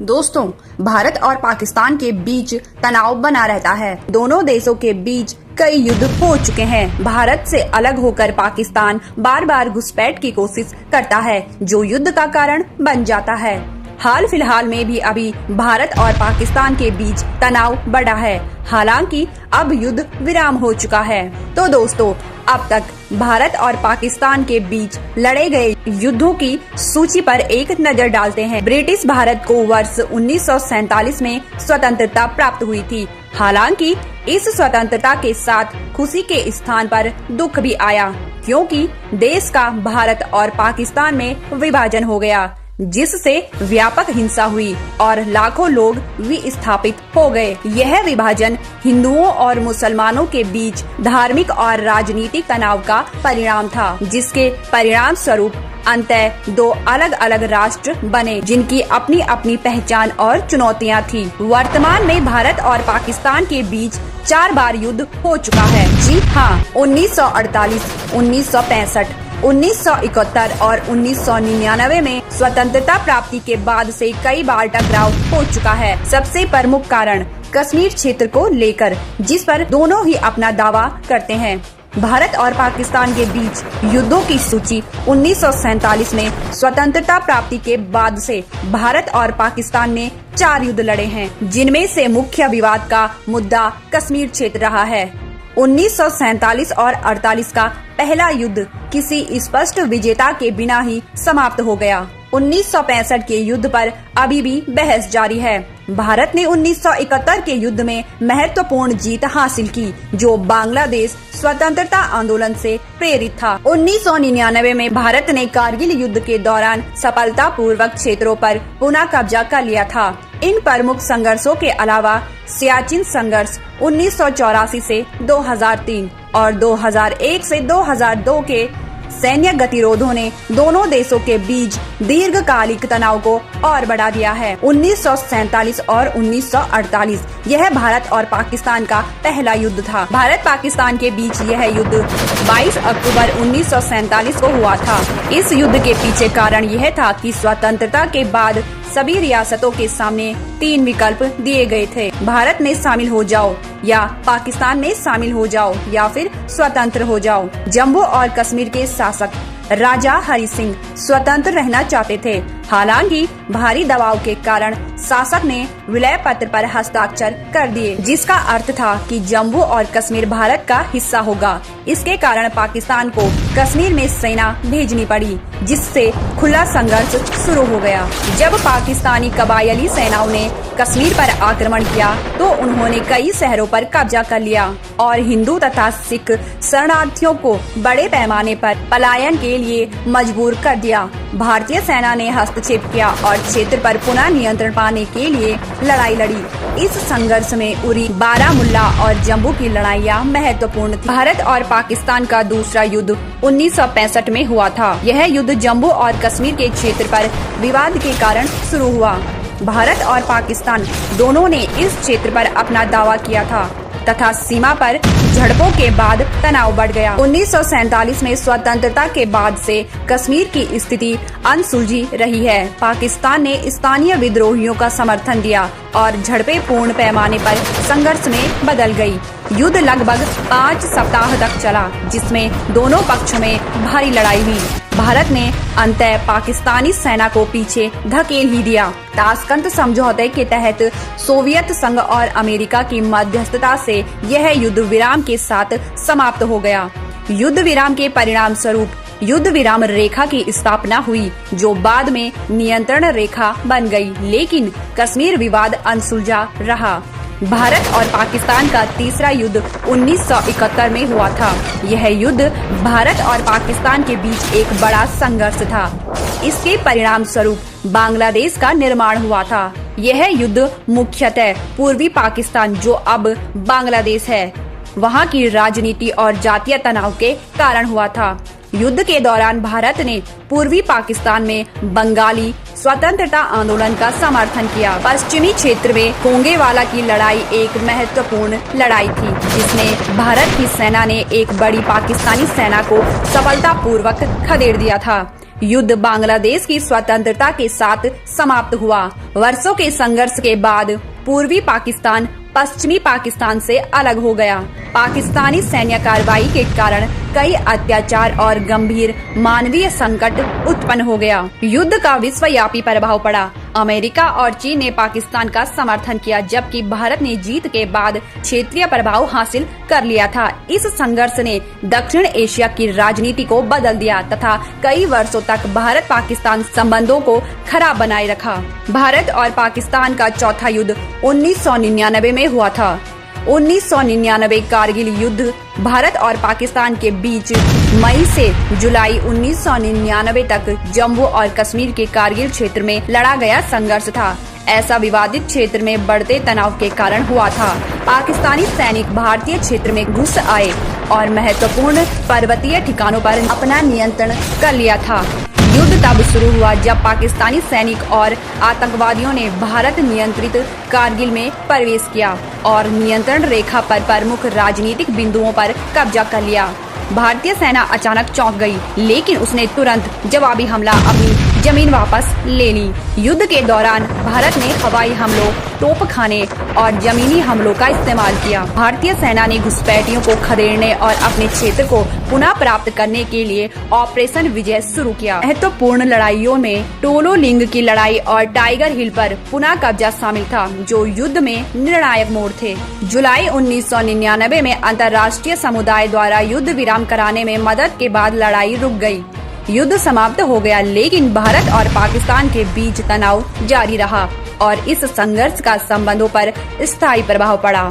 दोस्तों, भारत और पाकिस्तान के बीच तनाव बना रहता है। दोनों देशों के बीच कई युद्ध हो चुके हैं। भारत से अलग होकर पाकिस्तान बार बार घुसपैठ की कोशिश करता है, जो युद्ध का कारण बन जाता है। हाल फिलहाल में भी अभी भारत और पाकिस्तान के बीच तनाव बढ़ा है। हालांकि अब युद्ध विराम हो चुका है। तो दोस्तों, अब तक भारत और पाकिस्तान के बीच लड़े गए युद्धों की सूची पर एक नजर डालते हैं। ब्रिटिश भारत को वर्ष 1947 में स्वतंत्रता प्राप्त हुई थी। हालांकि इस स्वतंत्रता के साथ खुशी के स्थान पर दुख भी आया, क्योंकि देश का भारत और पाकिस्तान में विभाजन हो गया, जिससे व्यापक हिंसा हुई और लाखों लोग विस्थापित हो गए। यह विभाजन हिंदुओं और मुसलमानों के बीच धार्मिक और राजनीतिक तनाव का परिणाम था, जिसके परिणाम स्वरूप अंततः दो अलग अलग राष्ट्र बने, जिनकी अपनी अपनी पहचान और चुनौतियां थी। वर्तमान में भारत और पाकिस्तान के बीच 4 बार युद्ध हो चुका है। जी हाँ, 1948, 1965, 1971 और 1999 में स्वतंत्रता प्राप्ति के बाद से कई बार टकराव हो चुका है। सबसे प्रमुख कारण कश्मीर क्षेत्र को लेकर, जिस पर दोनों ही अपना दावा करते हैं। भारत और पाकिस्तान के बीच युद्धों की सूची 1947 में स्वतंत्रता प्राप्ति के बाद से भारत और पाकिस्तान ने 4 युद्ध लड़े हैं, जिनमें से मुख्य विवाद का मुद्दा कश्मीर क्षेत्र रहा है। 1947 और 48 का पहला युद्ध किसी स्पष्ट विजेता के बिना ही समाप्त हो गया। 1965 के युद्ध पर अभी भी बहस जारी है। भारत ने 1971 के युद्ध में महत्वपूर्ण जीत हासिल की, जो बांग्लादेश स्वतंत्रता आंदोलन से प्रेरित था। 1999 में भारत ने कारगिल युद्ध के दौरान सफलतापूर्वक क्षेत्रों पर पुनः कब्जा कर लिया था। इन प्रमुख संघर्षों के अलावा सियाचिन संघर्ष 1984 से 2003 और 2001 से 2002 के सैन्य गतिरोधों ने दोनों देशों के बीच दीर्घकालिक तनाव को और बढ़ा दिया है। 1947 और 1948 यह भारत और पाकिस्तान का पहला युद्ध था। भारत पाकिस्तान के बीच यह युद्ध 22 अक्टूबर 1947 को हुआ था। इस युद्ध के पीछे कारण यह था कि स्वतंत्रता के बाद सभी रियासतों के सामने 3 विकल्प दिए गए थे। भारत में शामिल हो जाओ, या पाकिस्तान में शामिल हो जाओ, या फिर स्वतंत्र हो जाओ। जम्मू और कश्मीर के शासक राजा हरि सिंह स्वतंत्र रहना चाहते थे। हालांकि भारी दबाव के कारण शासक ने विलय पत्र पर हस्ताक्षर कर दिए, जिसका अर्थ था कि जम्मू और कश्मीर भारत का हिस्सा होगा। इसके कारण पाकिस्तान को कश्मीर में सेना भेजनी पड़ी, जिससे खुला संघर्ष शुरू हो गया। जब पाकिस्तानी कबायली सेनाओं ने कश्मीर पर आक्रमण किया, तो उन्होंने कई शहरों पर कब्जा कर लिया और हिंदू तथा सिख शरणार्थियों को बड़े पैमाने पर पलायन के लिए मजबूर कर दिया। भारतीय सेना ने हस्तक्षेप किया और क्षेत्र पर पुनः नियंत्रण पाने के लिए लड़ाई लड़ी। इस संघर्ष में उरी, बारामुल्ला और जम्मू की लड़ाइयाँ महत्वपूर्ण थी। भारत और पाकिस्तान का दूसरा युद्ध 1965 में हुआ था। यह युद्ध जम्मू और कश्मीर के क्षेत्र पर विवाद के कारण शुरू हुआ। भारत और पाकिस्तान दोनों ने इस क्षेत्र पर अपना दावा किया था तथा सीमा पर झड़पों के बाद तनाव बढ़ गया। 1947 में स्वतंत्रता के बाद से कश्मीर की स्थिति अनसुलझी रही है। पाकिस्तान ने स्थानीय विद्रोहियों का समर्थन दिया और झड़पें पूर्ण पैमाने पर संघर्ष में बदल गई। युद्ध लगभग 5 सप्ताह तक चला, जिसमें दोनों पक्षों में भारी लड़ाई हुई। भारत ने अंततः पाकिस्तानी सेना को पीछे धकेल ही दिया। ताशकंद समझौते के तहत सोवियत संघ और अमेरिका की मध्यस्थता से यह युद्ध विराम के साथ समाप्त हो गया। युद्ध विराम के परिणाम स्वरूप युद्ध विराम रेखा की स्थापना हुई, जो बाद में नियंत्रण रेखा बन गई, लेकिन कश्मीर विवाद अनसुलझा रहा। भारत और पाकिस्तान का तीसरा युद्ध 1971 में हुआ था। यह युद्ध भारत और पाकिस्तान के बीच एक बड़ा संघर्ष था। इसके परिणाम स्वरूप बांग्लादेश का निर्माण हुआ था। यह युद्ध मुख्यतः पूर्वी पाकिस्तान, जो अब बांग्लादेश है, वहां की राजनीति और जातीय तनाव के कारण हुआ था। युद्ध के दौरान भारत ने पूर्वी पाकिस्तान में बंगाली स्वतंत्रता आंदोलन का समर्थन किया। पश्चिमी क्षेत्र में कोंगेवाला की लड़ाई एक महत्वपूर्ण लड़ाई थी, जिसमें भारत की सेना ने एक बड़ी पाकिस्तानी सेना को सफलतापूर्वक खदेड़ दिया था। युद्ध बांग्लादेश की स्वतंत्रता के साथ समाप्त हुआ। वर्षों के संघर्ष के बाद पूर्वी पाकिस्तान पश्चिमी पाकिस्तान से अलग हो गया। पाकिस्तानी सैन्य कार्रवाई के कारण कई अत्याचार और गंभीर मानवीय संकट उत्पन्न हो गया। युद्ध का विश्वव्यापी प्रभाव पड़ा। अमेरिका और चीन ने पाकिस्तान का समर्थन किया, जबकि भारत ने जीत के बाद क्षेत्रीय प्रभाव हासिल कर लिया था। इस संघर्ष ने दक्षिण एशिया की राजनीति को बदल दिया तथा कई वर्षों तक भारत पाकिस्तान संबंधों को खराब बनाए रखा। भारत और पाकिस्तान का चौथा युद्ध 1999 में हुआ था। 1999 कारगिल युद्ध भारत और पाकिस्तान के बीच मई से जुलाई 1999 तक जम्मू और कश्मीर के कारगिल क्षेत्र में लड़ा गया संघर्ष था। ऐसा विवादित क्षेत्र में बढ़ते तनाव के कारण हुआ था। पाकिस्तानी सैनिक भारतीय क्षेत्र में घुस आए और महत्वपूर्ण पर्वतीय ठिकानों पर अपना नियंत्रण कर लिया था। युद्ध तब शुरू हुआ जब पाकिस्तानी सैनिक और आतंकवादियों ने भारत नियंत्रित कारगिल में प्रवेश किया और नियंत्रण रेखा पर प्रमुख राजनीतिक बिंदुओं पर कब्जा कर लिया। भारतीय सेना अचानक चौंक गई, लेकिन उसने तुरंत जवाबी हमला अपनी जमीन वापस ले ली। युद्ध के दौरान भारत ने हवाई हमलों, तोपखाने और जमीनी हमलों का इस्तेमाल किया। भारतीय सेना ने घुसपैठियों को खदेड़ने और अपने क्षेत्र को पुनः प्राप्त करने के लिए ऑपरेशन विजय शुरू किया। महत्वपूर्ण लड़ाइयों में टोलोलिंग की लड़ाई और टाइगर हिल पर पुनः कब्जा शामिल था, जो युद्ध में निर्णायक मोड़ थे। जुलाई 1999 में अंतर्राष्ट्रीय समुदाय द्वारा युद्ध विराम कराने में मदद के बाद लड़ाई रुक गई। युद्ध समाप्त हो गया, लेकिन भारत और पाकिस्तान के बीच तनाव जारी रहा और इस संघर्ष का संबंधों पर स्थायी प्रभाव पड़ा।